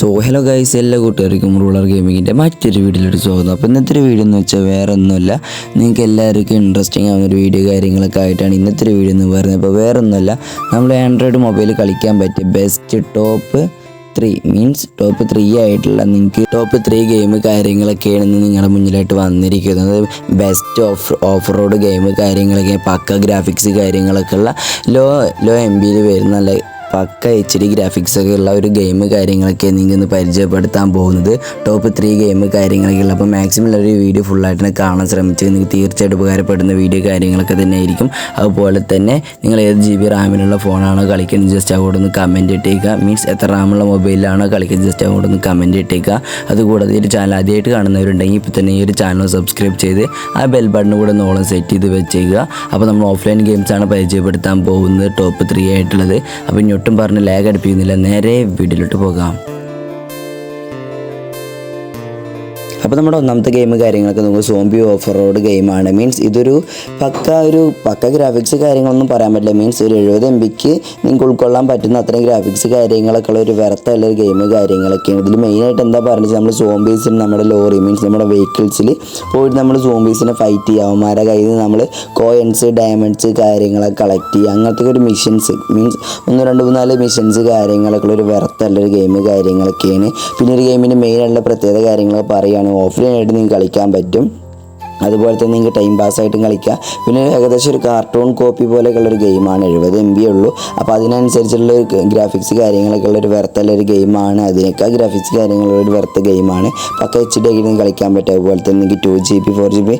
Hello guys, എല്ലാ കൂട്ടുകാർക്കും ruler ഗെയിമിങ്ങിൻ്റെ മറ്റൊരു വീഡിയോയിലോട്ട് സ്വാഗതം. അപ്പോൾ ഇന്നത്തെ ഒരു വീഡിയോ എന്ന് വെച്ചാൽ വേറെ ഒന്നുമല്ല, നിങ്ങൾക്ക് എല്ലാവർക്കും ഇൻട്രസ്റ്റിംഗ് ആവുന്ന ഒരു വീഡിയോ കാര്യങ്ങളൊക്കെ ആയിട്ടാണ് ഇന്നത്തെ ഒരു വീഡിയോ എന്ന് പറയുന്നത്. അപ്പോൾ വേറെ ഒന്നുമല്ല, നമ്മൾ ആൻഡ്രോയിഡ് മൊബൈൽ കളിക്കാൻ പറ്റിയ ബെസ്റ്റ് ടോപ്പ് 3 ആയിട്ടുള്ള നിങ്ങൾക്ക് ടോപ്പ് 3 ഗെയിം കാര്യങ്ങളൊക്കെയാണ് നിങ്ങളുടെ മുന്നിലായിട്ട് വന്നിരിക്കുന്നത്. ബെസ്റ്റ് ഓഫ് റോഡ് ഗെയിം കാര്യങ്ങളൊക്കെ, പക്ക ഗ്രാഫിക്സ് കാര്യങ്ങളൊക്കെ ഉള്ള ലോ MB വരുന്ന പക്ക HD ഗ്രാഫിക്സൊക്കെ ഉള്ള ഒരു ഗെയിം കാര്യങ്ങളൊക്കെ നിങ്ങൾ ഇന്ന് പരിചയപ്പെടുത്താൻ പോകുന്നത്. ടോപ്പ് 3 ഗെയിം കാര്യങ്ങളൊക്കെ ഉള്ള. അപ്പോൾ മാക്സിമം ഒരു വീഡിയോ ഫുള്ളായിട്ട് കാണാൻ ശ്രമിച്ചാൽ നിങ്ങൾക്ക് തീർച്ചയായിട്ടും ഉപകാരപ്പെടുന്ന വീഡിയോ കാര്യങ്ങളൊക്കെ തന്നെ ആയിരിക്കും. അതുപോലെ തന്നെ നിങ്ങൾ ഏത് GB റാമിലുള്ള ഫോണാണോ കളിക്കുന്നത് ജസ്റ്റ് അവിടെ ഒന്ന് കമൻറ്റ് ഇട്ടേക്കുക. മീൻസ് എത്ര റാമുള്ള മൊബൈലിലാണോ കളിക്കുന്നത് ജസ്റ്റ് അവിടെ ഒന്ന് കമൻറ്റ് ഇട്ടേക്കുക. അതുകൂടാതെ ഈ ഒരു ചാനൽ ആദ്യമായിട്ട് കാണുന്നവരുണ്ടെങ്കിൽ ഇപ്പോൾ തന്നെ ഈ ഒരു ചാനൽ സബ്സ്ക്രൈബ് ചെയ്ത് ആ ബെൽ ബട്ടൺ കൂടെ നോളം സെറ്റ് ചെയ്ത് വെച്ചേക്കുക. അപ്പോൾ നമ്മൾ ഓഫ്ലൈൻ ഗെയിംസാണ് പരിചയപ്പെടുത്താൻ പോകുന്നത് ടോപ്പ് 3 ആയിട്ടുള്ളത്. അപ്പോൾ ഒട്ടും പറഞ്ഞ് ലാഗ് അടുപ്പിക്കുന്നില്ല, നേരെ വീഡിയോയിലോട്ട് പോകാം. അപ്പോൾ നമ്മുടെ ഒന്നാമത്തെ ഗെയിം കാര്യങ്ങളൊക്കെ നമുക്ക് സോംബി ഓഫ് റോഡ് ഗെയിമാണ്. മീൻസ് ഇതൊരു പക്ക ഗ്രാഫിക്സ് കാര്യങ്ങളൊന്നും പറയാൻ പറ്റില്ല. മീൻസ് ഒരു 70 MBക്ക് നിങ്ങൾക്ക് ഉൾക്കൊള്ളാൻ പറ്റുന്ന അത്രയും ഗ്രാഫിക്സ് കാര്യങ്ങളൊക്കെ ഉള്ള ഒരു വെറുത്തുള്ള ഗെയിം കാര്യങ്ങളൊക്കെയാണ്. ഇതിൽ മെയിനായിട്ട് എന്താ പറയുന്നത്, നമ്മൾ സോംബീസിന് നമ്മുടെ ലോറി മീൻസ് നമ്മുടെ വെഹിക്കിൾസിൽ പോയിട്ട് നമ്മൾ സോംബീസിനെ ഫൈറ്റ് ചെയ്യുക, അവന്മാരുടെ കയ്യിൽ നിന്ന് നമ്മൾ കോയിൻസ് ഡയമണ്ട്സ് കാര്യങ്ങളൊക്കെ കളക്ട് ചെയ്യുക, അങ്ങനത്തെ ഒരു മിഷൻസ് മീൻസ് 1 2 3 മിഷൻസ് കാര്യങ്ങളൊക്കെ ഉള്ള ഒരു വെറുത്തുള്ളൊരു ഗെയിം കാര്യങ്ങളൊക്കെയാണ്. പിന്നെ ഒരു ഗെയിമിൻ്റെ മെയിനായിട്ടുള്ള പ്രത്യേകത കാര്യങ്ങളൊക്കെ പറയുകയാണ്, ഓഫ്ലൈൻ ആയിട്ട് നിങ്ങൾക്ക് കളിക്കാൻ പറ്റും. അതുപോലെ തന്നെ നിങ്ങൾക്ക് ടൈം പാസ്സായിട്ടും കളിക്കുക. പിന്നെ ഏകദേശം ഒരു കാർട്ടൂൺ കോപ്പി പോലെയൊക്കെയുള്ളൊരു ഗെയിമാണ്. 70 MB ഉള്ളൂ. അപ്പോൾ അതിനനുസരിച്ചുള്ള ഗ്രാഫിക്സ് കാര്യങ്ങളൊക്കെ ഉള്ളൊരു വെറുത്തുള്ളൊരു ഗെയിമാണ്. അതിനേക്കാൾ ഗ്രാഫിക്സ് കാര്യങ്ങളുള്ളൊരു വെറുത്ത ഗെയിമാണ്. പക്ക HD ആയിട്ട് കളിക്കാൻ പറ്റും. അതുപോലെ തന്നെ നിങ്ങൾക്ക് 2 GB 4 GB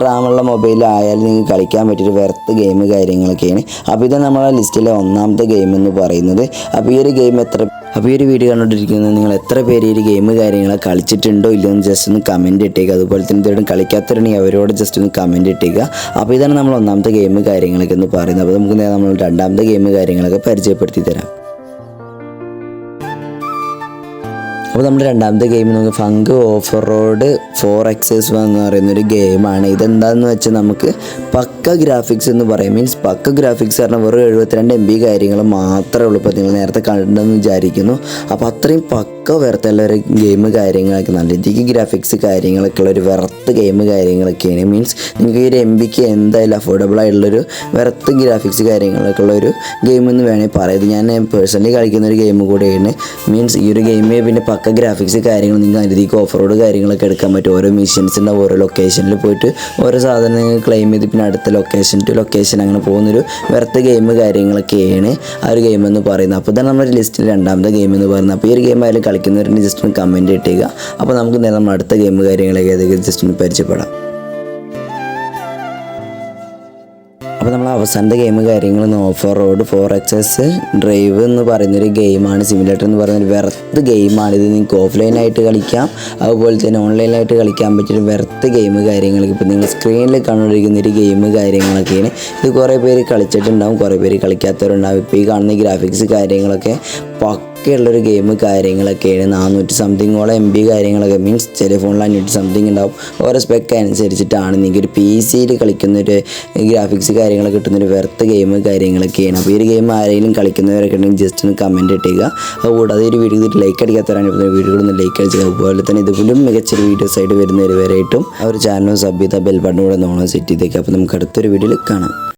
റാമുള്ള മൊബൈലായാലും നിങ്ങൾക്ക് കളിക്കാൻ പറ്റിയൊരു വെറുത്ത ഗെയിം കാര്യങ്ങളൊക്കെയാണ്. അപ്പോൾ ഇത് നമ്മുടെ ലിസ്റ്റിലെ ഒന്നാമത്തെ ഗെയിം എന്ന് പറയുന്നത്. അപ്പോൾ ഈ ഒരു വീഡിയോ കണ്ടുകൊണ്ടിരിക്കുന്നത് നിങ്ങൾ എത്ര പേര് ഈ ഗെയിം കാര്യങ്ങളൊക്കെ കളിച്ചിട്ടുണ്ടോ ഇല്ലെന്ന് ജസ്റ്റ് ഒന്ന് കമൻറ്റ് ഇട്ടേക്കുക. അതുപോലെ തന്നെ ഇതുവരെ കളിക്കാത്തവരുണ്ടെങ്കിൽ അവരോട് ജസ്റ്റ് ഒന്ന് കമൻറ്റ് ഇട്ടേക്കുക. അപ്പോൾ ഇതാണ് നമ്മൾ ഒന്നാമത്തെ ഗെയിം കാര്യങ്ങളൊക്കെ എന്ന് പറയുന്നത്. അപ്പോൾ നമുക്ക് നമ്മൾ രണ്ടാമത്തെ ഗെയിം കാര്യങ്ങളൊക്കെ പരിചയപ്പെടുത്തി തരാം. അപ്പോൾ നമ്മുടെ രണ്ടാമത്തെ ഗെയിം നമുക്ക് ഫങ്ക് ഓഫ് റോഡ് 4x1 എന്ന് പറയുന്നൊരു ഗെയിമാണ്. ഇതെന്താണെന്ന് വെച്ചാൽ നമുക്ക് പക്ക ഗ്രാഫിക്സ് എന്ന് പറയും. മീൻസ് പക്ക ഗ്രാഫിക്സ് പറഞ്ഞാൽ വെറും 72 MB കാര്യങ്ങൾ മാത്രമേ ഉള്ളൂ. ഇപ്പോൾ നിങ്ങൾ നേരത്തെ കണ്ടെന്ന് വിചാരിക്കുന്നു. അപ്പോൾ അത്രയും പക്ക വെറുത്തുള്ള ഒരു ഗെയിം കാര്യങ്ങളൊക്കെ, നല്ല രീതിക്ക് ഗ്രാഫിക്സ് കാര്യങ്ങളൊക്കെ ഉള്ള ഒരു വെറുത്ത് ഗെയിം കാര്യങ്ങളൊക്കെയാണ്. മീൻസ് നിങ്ങൾക്ക് ഈ ഒരു MBക്ക് എന്തായാലും അഫോർഡബിൾ ആയിട്ടുള്ളൊരു വെറുത്ത് ഗ്രാഫിക്സ് കാര്യങ്ങളൊക്കെ ഉള്ള ഒരു ഗെയിം എന്ന് വേണമെങ്കിൽ പറയുന്നത്. ഞാൻ പേഴ്സണലി കളിക്കുന്ന ഒരു ഗെയിം കൂടെയാണ്. മീൻസ് ഈ ഒരു ഗെയിമേ പിന്നെ പക്ക ഗ്രാഫിക്സ് കാര്യങ്ങൾ നിങ്ങൾക്ക് അതിലേക്ക് ഓഫ് റോഡ് കാര്യങ്ങളൊക്കെ എടുക്കാൻ പറ്റും. ഓരോ മിഷൻസ് ഉണ്ടാവും, ഓരോ ലൊക്കേഷനിൽ പോയിട്ട് ഓരോ സാധനങ്ങൾ ക്ലെയിം ചെയ്ത് പിന്നെ അടുത്ത ലൊക്കേഷൻ ടു ലൊക്കേഷൻ അങ്ങനെ പോകുന്നൊരു വെറുത്ത ഗെയിം കാര്യങ്ങളൊക്കെയാണ് ആ ഒരു ഗെയിം എന്ന് പറയുന്നത്. അപ്പോൾ ഇതാണ് നമ്മുടെ ലിസ്റ്റിൽ രണ്ടാമത്തെ ഗെയിം എന്ന് പറയുന്നത്. അപ്പോൾ ഈ ഒരു ഗെയിം ആയാലും കളിക്കുന്നവരുടെ ജസ്റ്റ് ഒന്ന് കമൻറ്റ് ഇട്ടേക്കുക. അപ്പോൾ നമുക്ക് നമ്മൾ അടുത്ത ഗെയിം കാര്യങ്ങളൊക്കെ ഏതൊക്കെ ജസ്റ്റ് ഒന്ന് പരിചയപ്പെടാം. അപ്പോൾ നമ്മൾ അവസാനത്തെ ഗെയിം കാര്യങ്ങൾ ഓഫ് റോഡ് 4x ഡ്രൈവ് എന്ന് പറയുന്നൊരു ഗെയിമാണ്. സിമുലേറ്റർ എന്ന് പറയുന്നൊരു വെറുത്ത് ഗെയിമാണ്. ഇത് നിങ്ങൾക്ക് ഓഫ്ലൈനായിട്ട് കളിക്കാം, അതുപോലെ തന്നെ ഓൺലൈനായിട്ട് കളിക്കാൻ പറ്റിയൊരു വെറുത്ത് ഗെയിം കാര്യങ്ങളൊക്കെ. ഇപ്പോൾ നിങ്ങൾ സ്ക്രീനിൽ കണ്ടുകൊണ്ടിരിക്കുന്നൊരു ഗെയിം കാര്യങ്ങളൊക്കെയാണ്. ഇത് കുറേ പേര് കളിച്ചിട്ടുണ്ടാവും, കുറേ പേര് കളിക്കാത്തവരുണ്ടാവും. ഇപ്പോൾ ഈ കാണുന്ന ഗ്രാഫിക്സ് കാര്യങ്ങളൊക്കെ ഉള്ളൊരു ഗെയിം കാര്യങ്ങളൊക്കെയാണ്. 400 സംതിങ്ങോളം MB കാര്യങ്ങളൊക്കെ, മീൻസ് ചില ഫോണിൽ 500 സംതിങ് ഉണ്ടാവും. ഓരോ സ്പെക്ക് അനുസരിച്ചിട്ടാണ് നിങ്ങൾക്ക് ഒരു PC കളിക്കുന്നൊരു ഗ്രാഫിക്സ് കാര്യങ്ങളൊക്കെ കിട്ടുന്നൊരു വെറുത്ത ഗെയിം കാര്യങ്ങളൊക്കെയാണ്. അപ്പോൾ ഈ ഒരു ഗെയിം ആരെങ്കിലും കളിക്കുന്നവരൊക്കെ ഉണ്ടെങ്കിൽ ജസ്റ്റ് ഒന്ന് കമൻറ്റ് ഇട്ടേക്കുക. അതുകൂടാതെ ഒരു വീഡിയോ ലൈക്ക് അടിക്കാത്തവരാണ് വീഡിയോകളൊന്ന് ലൈക്ക് അടിച്ചത്. അതുപോലെ തന്നെ ഇതുപോലും മികച്ചൊരു വീഡിയോസ് ആയിട്ട് വരുന്നവരായിട്ടും ആ ഒരു ചാനൽ സബ് ചെയ്ത ബെൽ ബട്ടൺ കൂടെ നോളം സെറ്റ് ചെയ്തേക്കുക. അപ്പോൾ നമുക്ക് അടുത്തൊരു വീഡിയോയിൽ കാണാം.